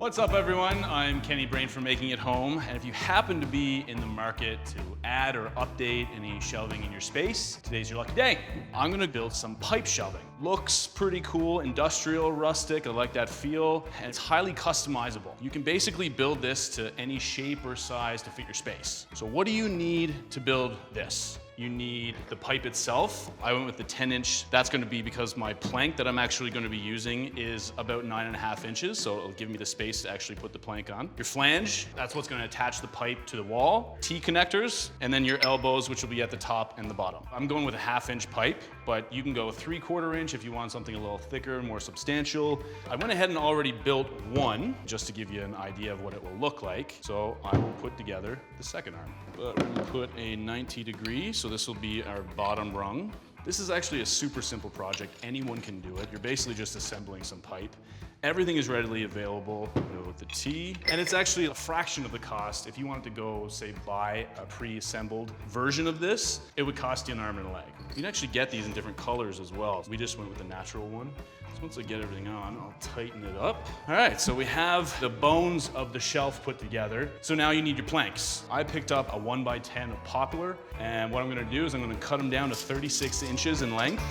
What's up everyone? I'm Kenny Brain from Making It Home, and if you happen to be in the market to add or update any shelving in your space, today's your lucky day. I'm gonna build some pipe shelving. Looks pretty cool, industrial, rustic, I like that feel, and it's highly customizable. You can basically build this to any shape or size to fit your space. So what do you need to build this? You need the pipe itself. I went with the 10-inch. That's gonna be because my plank that I'm actually gonna be using is about 9.5 inches, so it'll give me the space to actually put the plank on. Your flange, that's what's gonna attach the pipe to the wall. T-connectors, and then your elbows, which will be at the top and the bottom. I'm going with a 1/2-inch pipe, but you can go 3/4 inch if you want something a little thicker, more substantial. I went ahead and already built one, just to give you an idea of what it will look like. So I will put together the second arm. But we're gonna put a 90 degree, so this will be our bottom rung. This is actually a super simple project. Anyone can do it. You're basically just assembling some pipe. Everything is readily available with the T, and it's actually a fraction of the cost. If you wanted to go, say, buy a pre-assembled version of this, it would cost you an arm and a leg. You can actually get these in different colors as well. We just went with the natural one. So once I get everything on, I'll tighten it up. All right, so we have the bones of the shelf put together. So now you need your planks. I picked up a 1x10 of poplar, and what I'm gonna do is I'm gonna cut them down to 36 inches in length.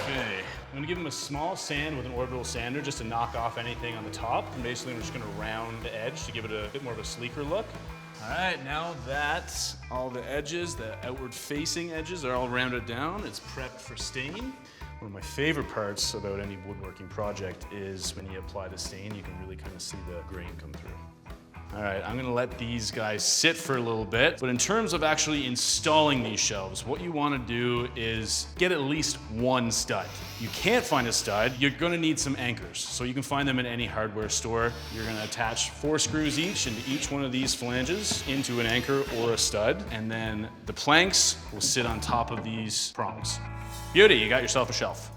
Okay, I'm gonna give them a small sand with an orbital sander just to knock off anything on the top. And basically I'm just gonna round the edge to give it a bit more of a sleeker look. All right, now that all the edges, the outward facing edges are all rounded down, it's prepped for stain. One of my favorite parts about any woodworking project is when you apply the stain, you can really kind of see the grain come through. All right, I'm gonna let these guys sit for a little bit, but in terms of actually installing these shelves, what you wanna do is get at least one stud. You can't find a stud, you're gonna need some anchors. So you can find them in any hardware store. You're gonna attach 4 screws each into each one of these flanges into an anchor or a stud, and then the planks will sit on top of these prongs. Beauty, you got yourself a shelf.